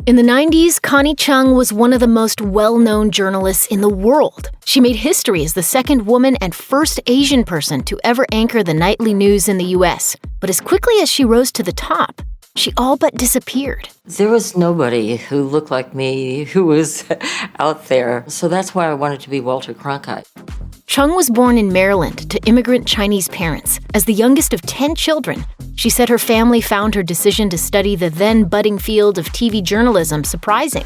In the 90s, Connie Chung was one of the most well-known journalists in the world. She made history as the second woman and first Asian person to ever anchor the nightly news in the U.S. But as quickly as she rose to the top, she all but disappeared. There was nobody who looked like me who was out there, so that's why I wanted to be Walter Cronkite. Chung was born in Maryland to immigrant Chinese parents. As the youngest of 10 children, she said her family found her decision to study the then budding field of TV journalism surprising.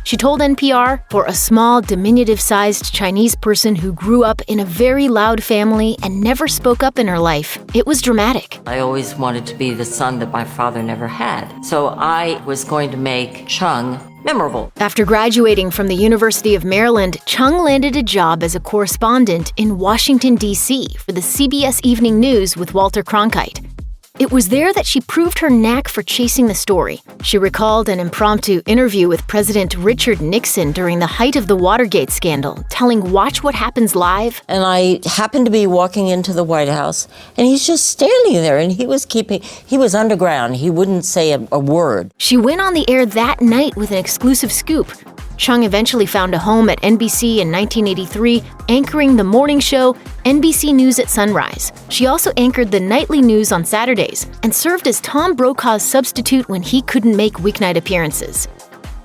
She told NPR, "For a small, diminutive-sized Chinese person who grew up in a very loud family and never spoke up in her life, it was dramatic." I always wanted to be the son that my father never had, so I was going to make Chung memorable. After graduating from the University of Maryland, Chung landed a job as a correspondent in Washington, D.C. for the CBS Evening News with Walter Cronkite. It was there that she proved her knack for chasing the story. She recalled an impromptu interview with President Richard Nixon during the height of the Watergate scandal, telling "Watch What Happens Live." And I happened to be walking into the White House, and he's just standing there, and he was underground. He wouldn't say a word. She went on the air that night with an exclusive scoop. Chung eventually found a home at NBC in 1983, anchoring the morning show NBC News at Sunrise. She also anchored the nightly news on Saturdays and served as Tom Brokaw's substitute when he couldn't make weeknight appearances.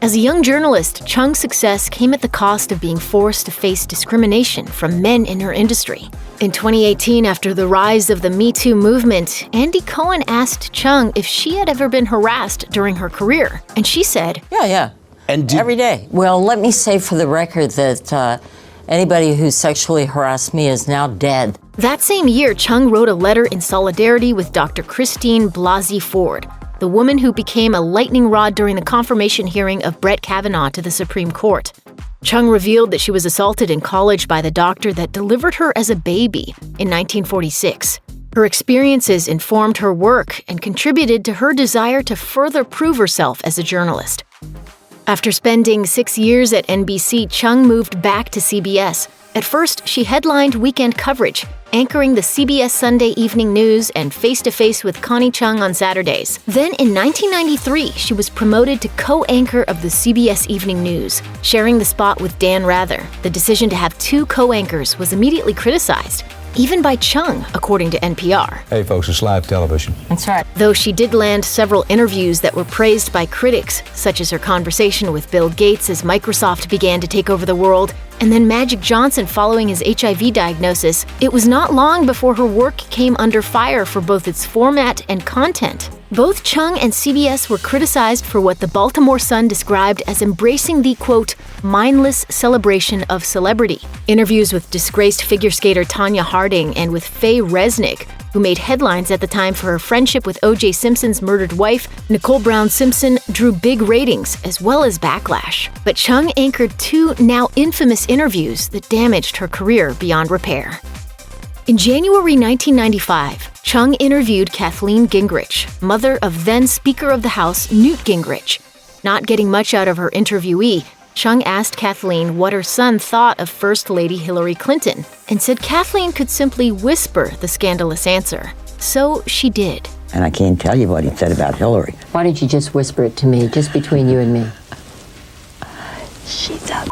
As a young journalist, Chung's success came at the cost of being forced to face discrimination from men in her industry. In 2018, after the rise of the Me Too movement, Andy Cohen asked Chung if she had ever been harassed during her career, and she said, Yeah. And every day. Well, let me say for the record that anybody who sexually harassed me is now dead. That same year, Chung wrote a letter in solidarity with Dr. Christine Blasey Ford, the woman who became a lightning rod during the confirmation hearing of Brett Kavanaugh to the Supreme Court. Chung revealed that she was assaulted in college by the doctor that delivered her as a baby in 1946. Her experiences informed her work and contributed to her desire to further prove herself as a journalist. After spending 6 years at NBC, Chung moved back to CBS. At first, she headlined weekend coverage, anchoring the CBS Sunday Evening News and face-to-face with Connie Chung on Saturdays. Then in 1993, she was promoted to co-anchor of the CBS Evening News, sharing the spot with Dan Rather. The decision to have two co-anchors was immediately criticized, even by Chung, according to NPR. Hey folks, it's live television. That's right. Though she did land several interviews that were praised by critics, such as her conversation with Bill Gates as Microsoft began to take over the world, and then Magic Johnson following his HIV diagnosis, it was not long before her work came under fire for both its format and content. Both Chung and CBS were criticized for what the Baltimore Sun described as embracing the, quote, mindless celebration of celebrity. Interviews with disgraced figure skater Tanya Harding and with Faye Resnick, who made headlines at the time for her friendship with O.J. Simpson's murdered wife, Nicole Brown Simpson, drew big ratings as well as backlash. But Chung anchored two now infamous interviews that damaged her career beyond repair. In January 1995, Chung interviewed Kathleen Gingrich, mother of then Speaker of the House Newt Gingrich. Not getting much out of her interviewee, Chung asked Kathleen what her son thought of First Lady Hillary Clinton, and said Kathleen could simply whisper the scandalous answer. So she did. And I can't tell you what he said about Hillary. Why didn't you just whisper it to me, just between you and me? She's a...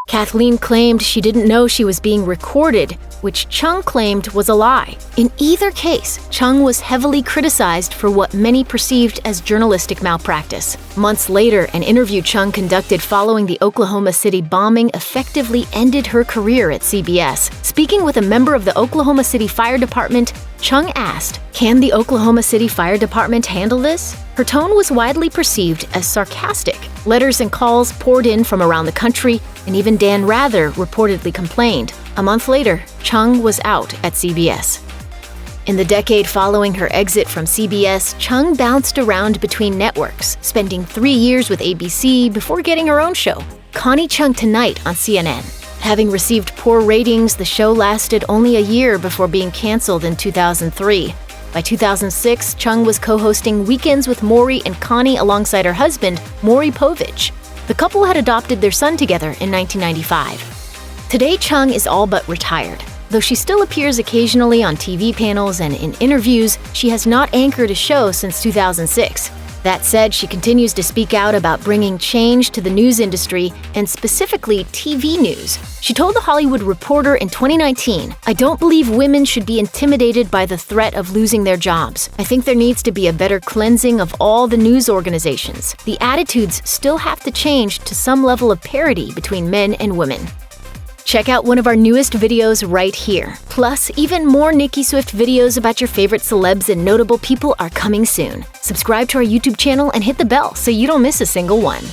Kathleen claimed she didn't know she was being recorded, which Chung claimed was a lie. In either case, Chung was heavily criticized for what many perceived as journalistic malpractice. Months later, an interview Chung conducted following the Oklahoma City bombing effectively ended her career at CBS. Speaking with a member of the Oklahoma City Fire Department, Chung asked, "Can the Oklahoma City Fire Department handle this?" Her tone was widely perceived as sarcastic. Letters and calls poured in from around the country, and even Dan Rather reportedly complained. A month later, Chung was out at CBS. In the decade following her exit from CBS, Chung bounced around between networks, spending 3 years with ABC before getting her own show, Connie Chung Tonight on CNN. Having received poor ratings, the show lasted only a year before being canceled in 2003. By 2006, Chung was co-hosting Weekends with Maury and Connie alongside her husband, Maury Povich. The couple had adopted their son together in 1995. Today, Chung is all but retired. Though she still appears occasionally on TV panels and in interviews, she has not anchored a show since 2006. That said, she continues to speak out about bringing change to the news industry, and specifically TV news. She told The Hollywood Reporter in 2019, "I don't believe women should be intimidated by the threat of losing their jobs. I think there needs to be a better cleansing of all the news organizations. The attitudes still have to change to some level of parity between men and women." Check out one of our newest videos right here. Plus, even more Nicki Swift videos about your favorite celebs and notable people are coming soon. Subscribe to our YouTube channel and hit the bell so you don't miss a single one.